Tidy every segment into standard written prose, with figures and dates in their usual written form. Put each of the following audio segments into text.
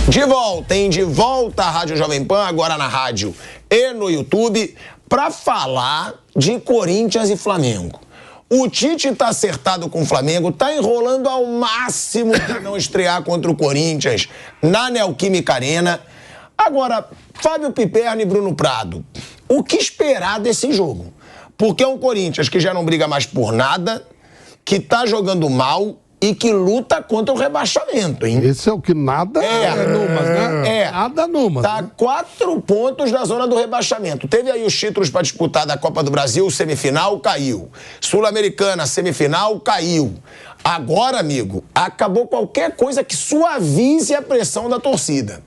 De volta, hein? De volta à Rádio Jovem Pan, agora na rádio e no YouTube, para falar de Corinthians e Flamengo. O Tite tá acertado com o Flamengo, tá enrolando ao máximo para não estrear contra o Corinthians na Neoquímica Arena. Agora, Fábio Piperno e Bruno Prado, o que esperar desse jogo? Porque é um Corinthians que já não briga mais por nada, que tá jogando mal e que luta contra o rebaixamento, hein? Esse é o que nada é Numas, né? Nada Numas. Tá 4 pontos da zona do rebaixamento. Teve aí os títulos para disputar da Copa do Brasil, semifinal, caiu. Sul-Americana, semifinal, caiu. Agora, amigo, acabou qualquer coisa que suavize a pressão da torcida.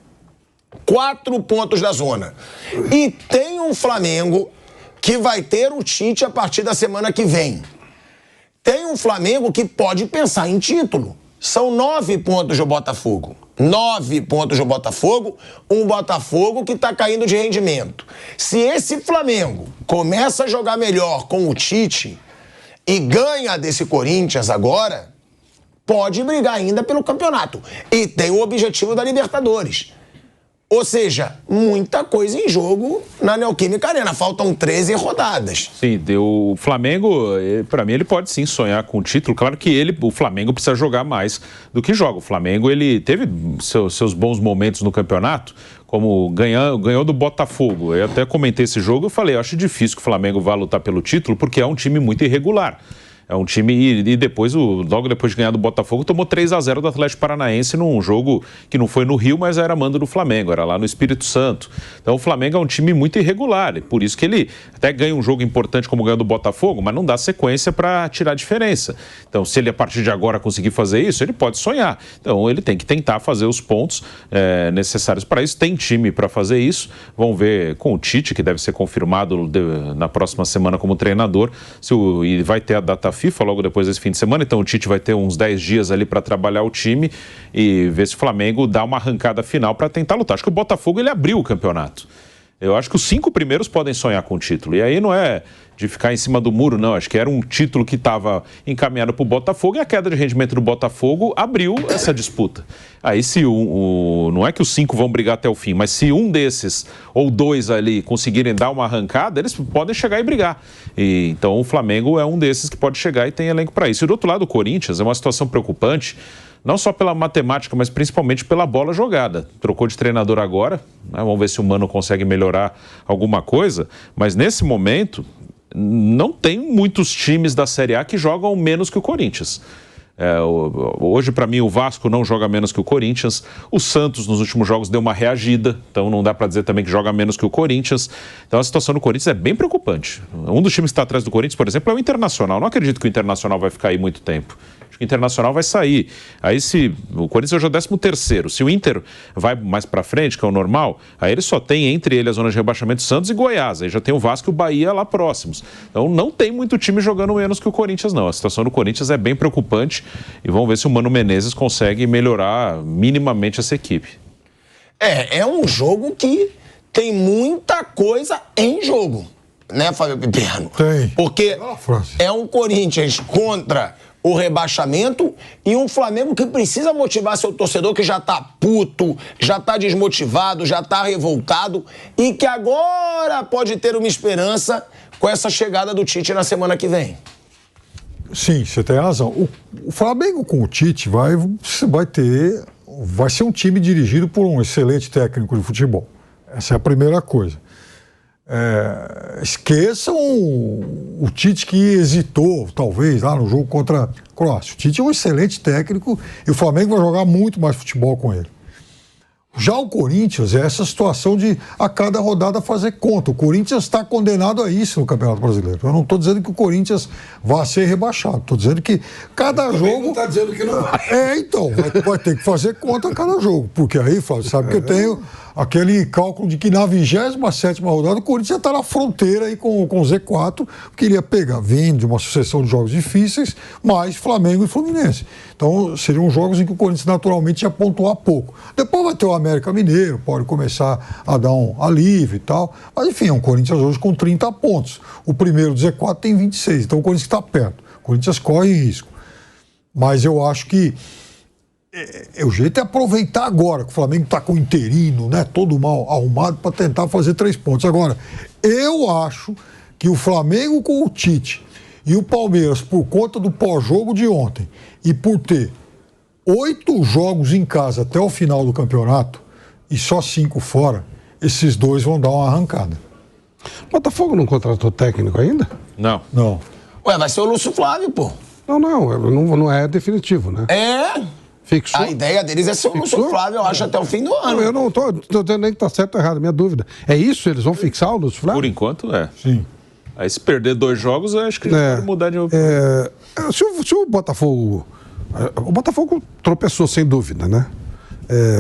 4 pontos da zona. E tem um Flamengo que vai ter o Tite a partir da semana que vem. Tem um Flamengo que pode pensar em título. São 9 pontos do Botafogo. 9 pontos do Botafogo, um Botafogo que está caindo de rendimento. Se esse Flamengo começa a jogar melhor com o Tite e ganha desse Corinthians agora, pode brigar ainda pelo campeonato. E tem o objetivo da Libertadores. Ou seja, muita coisa em jogo na Neoquímica Arena. Faltam 13 rodadas. Sim, o Flamengo, para mim, ele pode sim sonhar com o título. Claro que o Flamengo precisa jogar mais do que joga. O Flamengo, ele teve seus bons momentos no campeonato, como ganhou do Botafogo. Eu até comentei esse jogo, eu falei, eu acho difícil que o Flamengo vá lutar pelo título, porque é um time muito irregular. É um time, e depois, logo depois de ganhar do Botafogo, tomou 3-0 do Atlético Paranaense num jogo que não foi no Rio, mas era mando do Flamengo, era lá no Espírito Santo. Então o Flamengo é um time muito irregular, e por isso que ele até ganha um jogo importante como ganhou do Botafogo, mas não dá sequência para tirar a diferença. Então se ele a partir de agora conseguir fazer isso, ele pode sonhar. Então ele tem que tentar fazer os pontos necessários para isso, tem time para fazer isso. Vamos ver com o Tite, que deve ser confirmado na próxima semana como treinador, e vai ter a data FIFA logo depois desse fim de semana, então o Tite vai ter uns 10 dias ali para trabalhar o time e ver se o Flamengo dá uma arrancada final para tentar lutar. Acho que o Botafogo, ele abriu o campeonato. Eu acho que os 5 primeiros podem sonhar com o título. E aí não é de ficar em cima do muro, não. Acho que era um título que estava encaminhado para o Botafogo e a queda de rendimento do Botafogo abriu essa disputa. Aí se não é que os 5 vão brigar até o fim, mas se um desses ou 2 ali conseguirem dar uma arrancada, eles podem chegar e brigar. Então o Flamengo é um desses que pode chegar e tem elenco para isso. E do outro lado, o Corinthians é uma situação preocupante, não só pela matemática, mas principalmente pela bola jogada. Trocou de treinador agora, né? Vamos ver se o Mano consegue melhorar alguma coisa, mas nesse momento não tem muitos times da Série A que jogam menos que o Corinthians. Hoje, para mim, o Vasco não joga menos que o Corinthians. O Santos, nos últimos jogos, deu uma reagida. Então, não dá para dizer também que joga menos que o Corinthians. Então, a situação do Corinthians é bem preocupante. Um dos times que está atrás do Corinthians, por exemplo, é o Internacional. Não acredito que o Internacional vai ficar aí muito tempo. Acho que o Internacional vai sair. Aí, se o Corinthians hoje é o 13º. Se o Inter vai mais para frente, que é o normal, aí ele só tem entre ele a zona de rebaixamento Santos e Goiás. Aí já tem o Vasco e o Bahia lá próximos. Então, não tem muito time jogando menos que o Corinthians, não. A situação do Corinthians é bem preocupante. E vamos ver se o Mano Menezes consegue melhorar minimamente essa equipe. É um jogo que tem muita coisa em jogo, né, Fábio Piperno? Tem. Porque é um Corinthians contra o rebaixamento e um Flamengo que precisa motivar seu torcedor, que já tá puto, já tá desmotivado, já tá revoltado e que agora pode ter uma esperança com essa chegada do Tite na semana que vem. Sim, você tem razão. O Flamengo com o Tite vai ser um time dirigido por um excelente técnico de futebol. Essa é a primeira coisa. Esqueçam o Tite que hesitou, talvez, lá no jogo contra a Croácia. O Tite é um excelente técnico e o Flamengo vai jogar muito mais futebol com ele. Já o Corinthians é essa situação de a cada rodada fazer conta. O Corinthians está condenado a isso no Campeonato Brasileiro. Eu não estou dizendo que o Corinthians vai ser rebaixado. Estou dizendo que cada jogo... não está dizendo que não vai. Então, vai ter que fazer conta a cada jogo. Porque aí, Flávio, sabe que eu tenho aquele cálculo de que na 27ª rodada o Corinthians já está na fronteira aí com o Z4, porque ele ia pegar, vindo de uma sucessão de jogos difíceis, mais Flamengo e Fluminense. Então, seriam jogos em que o Corinthians naturalmente ia pontuar pouco. Depois vai ter o América Mineiro, pode começar a dar um alívio e tal. Mas, enfim, é um Corinthians hoje com 30 pontos. O primeiro do Z4 tem 26, então o Corinthians está perto. O Corinthians corre risco. Mas eu acho que o jeito é aproveitar agora, que o Flamengo está com o interino, né? Todo mal arrumado para tentar fazer 3 pontos. Agora, eu acho que o Flamengo com o Tite e o Palmeiras, por conta do pós-jogo de ontem e por ter 8 jogos em casa até o final do campeonato e só 5 fora, esses 2 vão dar uma arrancada. O Botafogo não contratou técnico ainda? Não. Não. Ué, vai ser o Lúcio Flávio, pô. Não é definitivo, né? Fixou. A ideia deles é ser o Lúcio Flávio, eu acho, até o fim do ano. Eu não tô dizendo nem que tá certo ou errado, minha dúvida. É isso? Eles vão fixar o Lúcio Flávio? Por enquanto, é. Sim. Aí se perder 2 jogos, eu acho que já pode mudar de opinião. Se o Botafogo... O Botafogo tropeçou, sem dúvida, né?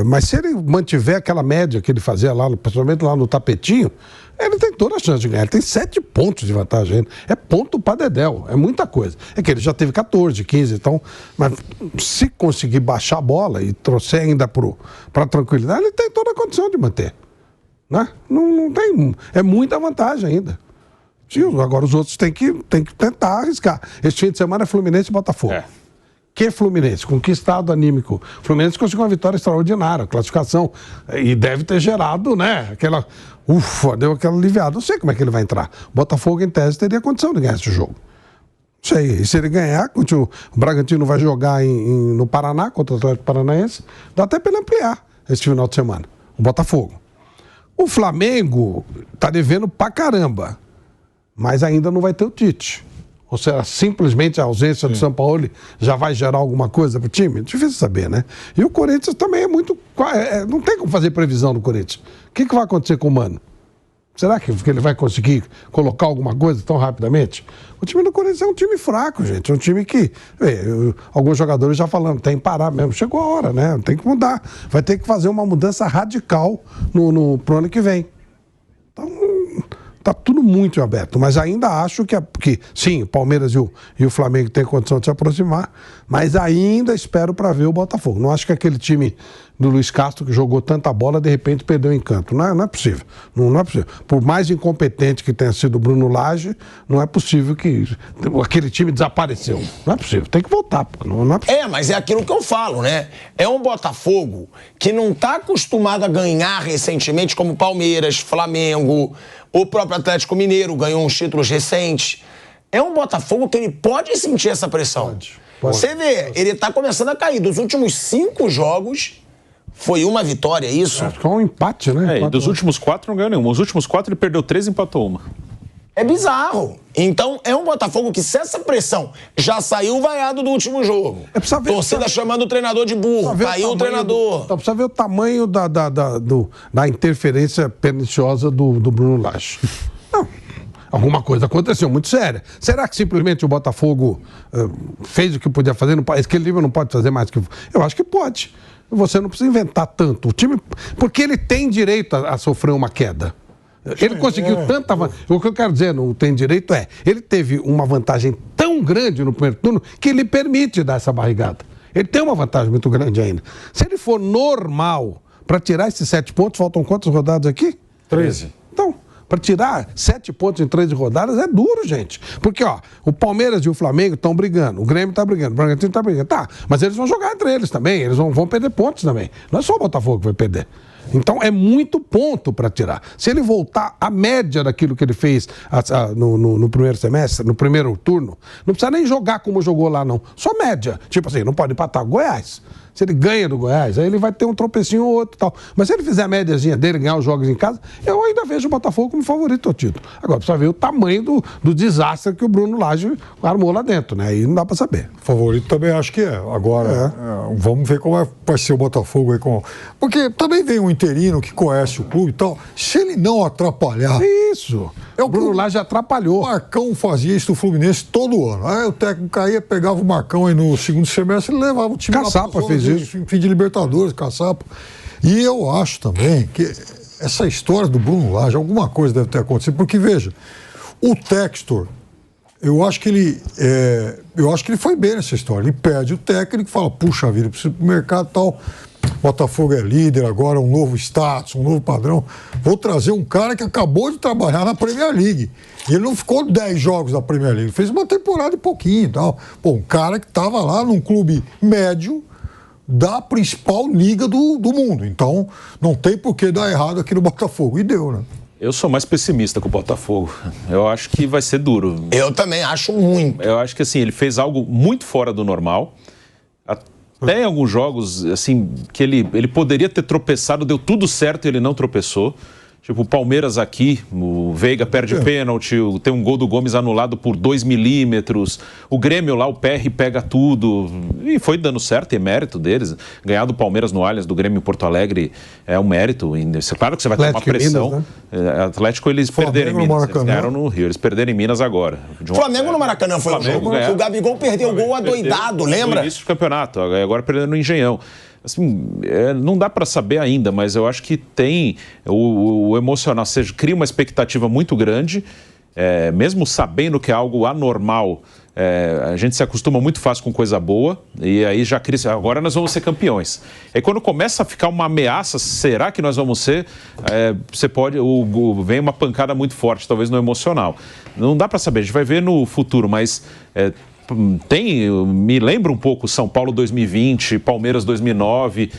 Mas se ele mantiver aquela média que ele fazia lá, principalmente lá no tapetinho, ele tem toda a chance de ganhar. Ele tem 7 pontos de vantagem ainda. É ponto para dedéu, é muita coisa. É que ele já teve 14, 15, então... Mas se conseguir baixar a bola e trouxer ainda para tranquilidade, ele tem toda a condição de manter. Né? Não tem... É muita vantagem ainda. Agora os outros têm que tentar arriscar. Este fim de semana é Fluminense e Botafogo. Que Fluminense? Com que estado anímico? Fluminense conseguiu uma vitória extraordinária, classificação. E deve ter gerado, né? Aquela... Ufa, deu aquela aliviada. Não sei como é que ele vai entrar. Botafogo, em tese, teria condição de ganhar esse jogo. Não sei. E se ele ganhar, o Bragantino vai jogar no Paraná, contra o Atlético Paranaense, dá até para ele ampliar esse final de semana. O Botafogo. O Flamengo tá devendo pra caramba, mas ainda não vai ter o Tite. Ou seja, simplesmente a ausência do São Paulo já vai gerar alguma coisa para o time? Difícil saber, né? E o Corinthians também é muito... não tem como fazer previsão do Corinthians. O que vai acontecer com o Mano? Será que ele vai conseguir colocar alguma coisa tão rapidamente? O time do Corinthians é um time fraco, gente. É um time que... alguns jogadores já falando, tem que parar mesmo. Chegou a hora, né? Tem que mudar. Vai ter que fazer uma mudança radical pro ano que vem. Então... Está tudo muito aberto, mas ainda acho que sim, o Palmeiras e o Flamengo têm condição de se aproximar, mas ainda espero para ver o Botafogo. Não acho que aquele time do Luiz Castro, que jogou tanta bola, de repente perdeu o encanto. Não é possível. Não é possível. Por mais incompetente que tenha sido o Bruno Lage, não é possível que aquele time desapareceu. Não é possível. Tem que voltar. Não é possível. Mas é aquilo que eu falo, né? É um Botafogo que não está acostumado a ganhar recentemente, como Palmeiras, Flamengo... O próprio Atlético Mineiro ganhou uns títulos recentes. É um Botafogo que ele pode sentir essa pressão. Pode. Você vê, ele está começando a cair. Dos últimos 5 jogos, foi uma vitória, isso? Acho que é um empate, né? E dos últimos 4 não ganhou nenhum. Os últimos 4 ele perdeu 3 e empatou 1. É bizarro. Então, é um Botafogo que, se essa pressão já saiu vaiado do último jogo. Torcida chamando o treinador de burro. Caiu o treinador. Precisa ver o tamanho da interferência perniciosa do Bruno Lage. Não. Alguma coisa aconteceu muito séria. Será que simplesmente o Botafogo fez o que podia fazer? Aquele nível não pode fazer mais que... Eu acho que pode. Você não precisa inventar tanto. O time... Porque ele tem direito a sofrer uma queda. Ele conseguiu tanta vantagem. O que eu quero dizer, não tem direito, ele teve uma vantagem tão grande no primeiro turno que lhe permite dar essa barrigada. Ele tem uma vantagem muito grande ainda. Se ele for normal, para tirar esses 7 pontos, faltam quantas rodadas aqui? 13. Então, para tirar 7 pontos em 13 rodadas é duro, gente. Porque, o Palmeiras e o Flamengo estão brigando, o Grêmio está brigando, o Bragantino está brigando. Tá, mas eles vão jogar entre eles também, eles vão perder pontos também. Não é só o Botafogo que vai perder. Então é muito ponto para tirar. Se ele voltar à média daquilo que ele fez no primeiro semestre, no primeiro turno, não precisa nem jogar como jogou lá, não. Só média. Tipo assim, não pode empatar com o Goiás. Se ele ganha do Goiás, aí ele vai ter um tropecinho ou outro e tal. Mas se ele fizer a médiazinha dele, ganhar os jogos em casa, eu ainda vejo o Botafogo como favorito ao título. Agora, precisa ver o tamanho do desastre que o Bruno Lage armou lá dentro, né? Aí não dá pra saber. Favorito também acho que é. Agora, vamos ver como vai ser o Botafogo aí. Porque também vem um interino que conhece o clube e tal. Se ele não atrapalhar... Isso. O Bruno Lage atrapalhou. O Marcão fazia isso do Fluminense todo ano. Aí o técnico caía, pegava o Marcão aí no segundo semestre e levava o time... Caçapa fez isso. Fim de Libertadores, Caçapa. E eu acho também que essa história do Bruno Lage, alguma coisa deve ter acontecido, porque, veja, o Textor, eu acho que ele foi bem nessa história. Ele perde o técnico e fala, puxa vida, preciso ir pro mercado e tal. Botafogo é líder agora, um novo status, um novo padrão. Vou trazer um cara que acabou de trabalhar na Premier League. E ele não ficou 10 jogos na Premier League, ele fez uma temporada e pouquinho e tal. Pô, um cara que estava lá num clube médio, da principal liga do mundo. Então, não tem por que dar errado aqui no Botafogo. E deu, né? Eu sou mais pessimista com o Botafogo. Eu acho que vai ser duro. Eu também acho muito. Eu acho que assim, ele fez algo muito fora do normal. Até em alguns jogos, assim, que ele poderia ter tropeçado, deu tudo certo e ele não tropeçou. Tipo, o Palmeiras aqui, o Veiga perde pênalti, tem um gol do Gomes anulado por 2 milímetros, o Grêmio lá, o PR pega tudo, e foi dando certo, e é mérito deles. Ganhar do Palmeiras no Allianz, do Grêmio em Porto Alegre, é um mérito. Claro que você vai ter uma pressão. Minas, né? Atlético, eles perderam em Minas, eles ganharam no Rio, eles perderam em Minas agora. Flamengo no Maracanã foi um jogo que o Gabigol perdeu o gol adoidado, lembra? No início do campeonato, agora perdendo no Engenhão. Assim, não dá para saber ainda, mas eu acho que tem o emocional, ou seja, cria uma expectativa muito grande, mesmo sabendo que é algo anormal, a gente se acostuma muito fácil com coisa boa, e aí já cria, agora nós vamos ser campeões. Aí quando começa a ficar uma ameaça, será que nós vamos ser? Vem uma pancada muito forte, talvez no emocional. Não dá para saber, a gente vai ver no futuro, mas... me lembra um pouco São Paulo 2020, Palmeiras 2009,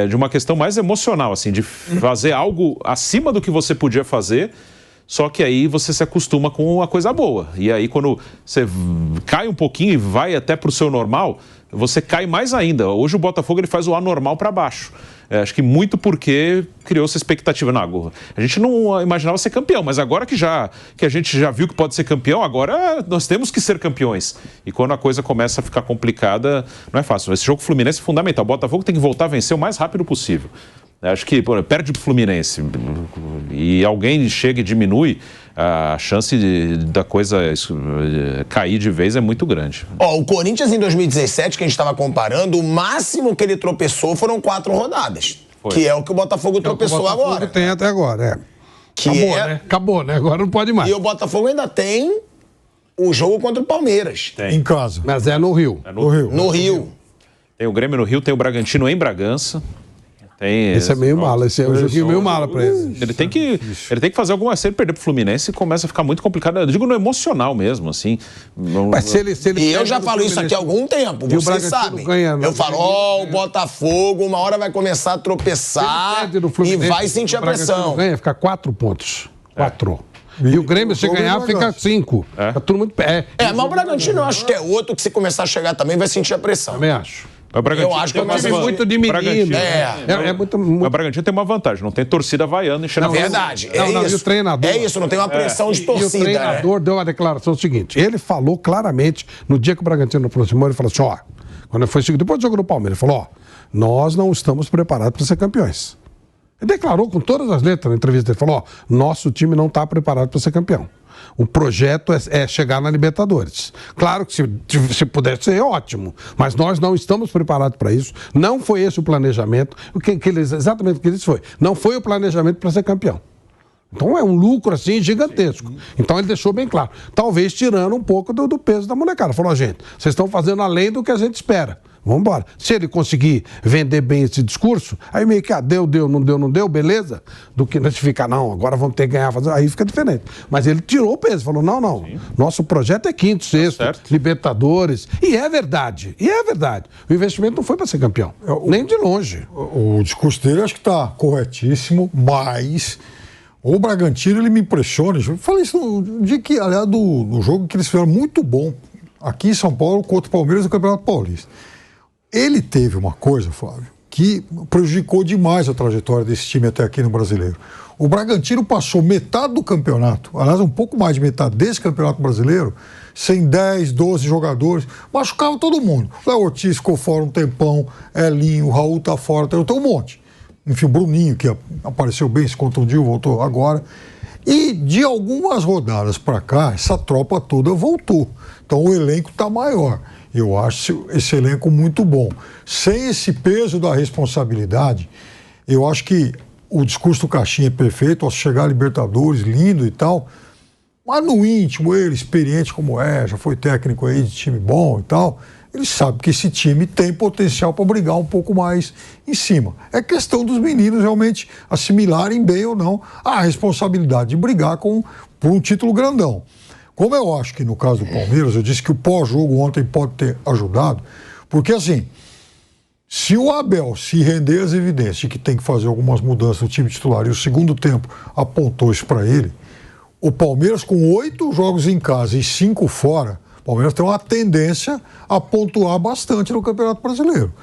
de uma questão mais emocional, assim, de fazer algo acima do que você podia fazer, só que aí você se acostuma com a coisa boa. E aí quando você cai um pouquinho e vai até para o seu normal, você cai mais ainda. Hoje o Botafogo ele faz o anormal para baixo. Acho que muito porque criou essa expectativa. Não, a gente não imaginava ser campeão, mas agora que a gente já viu que pode ser campeão, agora nós temos que ser campeões. E quando a coisa começa a ficar complicada, não é fácil. Esse jogo Fluminense é fundamental. O Botafogo tem que voltar a vencer o mais rápido possível. Acho que perde pro Fluminense e alguém chega e diminui, a chance da coisa cair de vez é muito grande. O Corinthians em 2017, que a gente estava comparando, o máximo que ele tropeçou foram 4 rodadas. Foi. Que é o que o Botafogo tropeçou agora. O Botafogo tem até agora, Acabou, né? Agora não pode mais. E o Botafogo ainda tem o jogo contra o Palmeiras. Tem. Em casa. Mas é no Rio. No Rio. Tem o Grêmio no Rio, tem o Bragantino em Bragança. Esse é meio mala, esse é um joguinho meio mala pra ele. Ele tem que fazer alguma... Se ele perder pro Fluminense, começa a ficar muito complicado. Eu digo no emocional mesmo, assim. Mas se ele e eu já falo isso aqui há algum tempo, vocês sabem. Eu falo, o Botafogo uma hora vai começar a tropeçar e vai sentir a pressão. Ganha, fica 4 pontos. 4. E o Grêmio, se ganhar, fica 5. Tá tudo muito pé. Mas o Bragantino eu acho que é outro que se começar a chegar também vai sentir a pressão. Também acho. Eu acho que é um time muito de menino. O Bragantino tem uma vantagem, não tem torcida vaiando enchendo a verdade. E o treinador. É isso, não tem uma pressão de torcida. E o treinador deu uma declaração seguinte: ele falou claramente, no dia que o Bragantino aproximou, ele falou assim: quando foi depois do jogo do Palmeiras, ele falou: nós não estamos preparados para ser campeões. Ele declarou com todas as letras na entrevista, ele falou: nosso time não está preparado para ser campeão. O projeto é chegar na Libertadores. Claro que se puder ser, ótimo. Mas nós não estamos preparados para isso. Não foi esse o planejamento. Exatamente o que ele disse foi. Não foi o planejamento para ser campeão. Então é um lucro assim gigantesco. Então ele deixou bem claro. Talvez tirando um pouco do peso da molecada. Falou: gente, vocês estão fazendo além do que a gente espera. Vamos embora. Se ele conseguir vender bem esse discurso, aí meio que deu, não deu, beleza, do que ficar, não, agora vamos ter que ganhar, aí fica diferente. Mas ele tirou o peso, falou, não, nosso projeto é 5º, 6º, Libertadores, e é verdade. O investimento não foi para ser campeão, nem de longe. O discurso dele acho que está corretíssimo, mas o Bragantino, ele me impressiona. Eu falei isso no dia que, aliás, no jogo que eles fizeram muito bom, aqui em São Paulo, contra o Palmeiras no Campeonato Paulista. Ele teve uma coisa, Flávio, que prejudicou demais a trajetória desse time até aqui no Brasileiro. O Bragantino passou metade do campeonato, aliás, um pouco mais de metade desse Campeonato Brasileiro, sem 10, 12 jogadores, machucava todo mundo. O Léo Ortiz ficou fora um tempão, Elinho, o Raul tá fora, tem um monte. Enfim, o Bruninho, que apareceu bem, se contundiu, voltou agora. E de algumas rodadas para cá, essa tropa toda voltou. Então o elenco está maior. Eu acho esse elenco muito bom. Sem esse peso da responsabilidade, eu acho que o discurso do Caixinha é perfeito, ao chegar a Libertadores, lindo e tal, mas no íntimo, ele, experiente como já foi técnico aí de time bom e tal, ele sabe que esse time tem potencial para brigar um pouco mais em cima. É questão dos meninos realmente assimilarem bem ou não a responsabilidade de brigar por um título grandão. Como eu acho que no caso do Palmeiras, eu disse que o pós-jogo ontem pode ter ajudado, porque assim, Se o Abel se render às evidências de que tem que fazer algumas mudanças no time titular e o segundo tempo apontou isso para ele, o Palmeiras com 8 jogos em casa e 5 fora, o Palmeiras tem uma tendência a pontuar bastante no Campeonato Brasileiro.